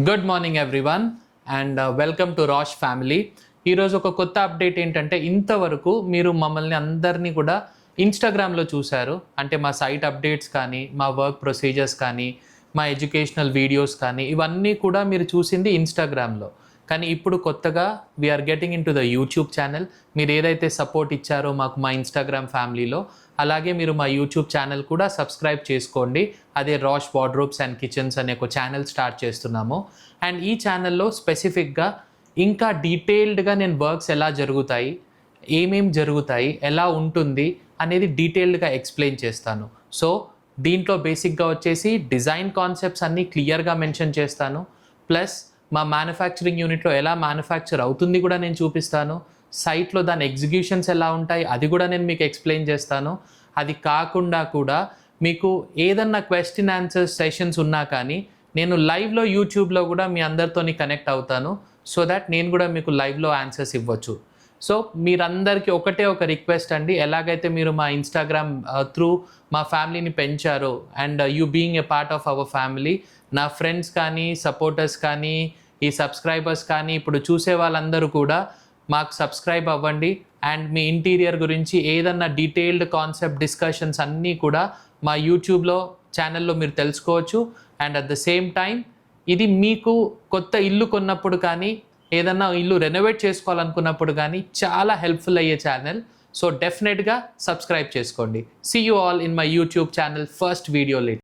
Good morning everyone and welcome to Rash family. ఈరోజు ఒక కొత్త అప్డేట్ ఏంటంటే, ఇంతవరకు మీరు మమ్మల్ని అందరినీ కూడా ఇన్స్టాగ్రామ్లో చూశారు. అంటే మా సైట్ అప్డేట్స్ కానీ, మా వర్క్ ప్రొసీజర్స్ కానీ, మా ఎడ్యుకేషనల్ వీడియోస్ కానీ, ఇవన్నీ కూడా మీరు చూసింది ఇన్స్టాగ్రామ్లో. కానీ ఇప్పుడు కొత్తగా we are getting into the YouTube channel. మీరు ఏదైతే సపోర్ట్ ఇచ్చారో మాకు మా ఇన్స్టాగ్రామ్ ఫ్యామిలీలో, అలాగే మీరు మా యూట్యూబ్ ఛానల్ కూడా సబ్స్క్రైబ్ చేసుకోండి. అదే రాష్ వార్డ్రోబ్స్ అండ్ కిచెన్స్ అనే ఒక ఛానల్ స్టార్ట్ చేస్తున్నాము. అండ్ ఈ ఛానల్లో స్పెసిఫిక్గా ఇంకా డీటెయిల్డ్గా నేను వర్క్స్ ఎలా జరుగుతాయి, ఏమేం జరుగుతాయి, ఎలా ఉంటుంది అనేది డీటెయిల్డ్గా ఎక్స్ప్లెయిన్ చేస్తాను. సో దీంట్లో బేసిక్గా వచ్చేసి డిజైన్ కాన్సెప్ట్స్ అన్నీ క్లియర్గా మెన్షన్ చేస్తాను. ప్లస్ మా మ్యానుఫ్యాక్చరింగ్ యూనిట్లో ఎలా మ్యానుఫ్యాక్చర్ అవుతుంది కూడా నేను చూపిస్తాను. సైట్లో దాని ఎగ్జిక్యూషన్స్ ఎలా ఉంటాయి అది కూడా నేను మీకు ఎక్స్ప్లెయిన్ చేస్తాను. అది కాకుండా కూడా మీకు ఏదన్నా క్వశ్చన్ ఆన్సర్ సెషన్స్ ఉన్నా కానీ నేను లైవ్లో యూట్యూబ్లో కూడా మీ అందరితోని కనెక్ట్ అవుతాను. సో దట్ నేను కూడా మీకు లైవ్లో ఆన్సర్స్ ఇవ్వచ్చు. సో మీరందరికీ ఒకటే ఒక రిక్వెస్ట్ అండి, ఎలాగైతే మీరు మా ఇన్స్టాగ్రామ్ త్రూ మా ఫ్యామిలీని పెంచారో and you being a part of our family, నా ఫ్రెండ్స్ కానీ, సపోర్టర్స్ కానీ, ఈ సబ్స్క్రైబర్స్ కానీ, ఇప్పుడు చూసే వాళ్ళందరూ కూడా మాకు సబ్స్క్రైబ్ అవ్వండి. అండ్ మీ ఇంటీరియర్ గురించి ఏదన్నా డీటెయిల్డ్ కాన్సెప్ట్ డిస్కషన్స్ అన్నీ కూడా మా యూట్యూబ్లో ఛానల్లో మీరు తెలుసుకోవచ్చు. And at the same time ఇది మీకు కొత్త ఇల్లు కొన్నప్పుడు కానీ, ఏదన్నా ఇల్లు రెనోవేట్ చేసుకోవాలనుకున్నప్పుడు కానీ చాలా హెల్ప్ఫుల్ అయ్యే ఛానల్. సో డెఫినెట్గా సబ్స్క్రైబ్ చేసుకోండి. See you all in my YouTube channel first video late.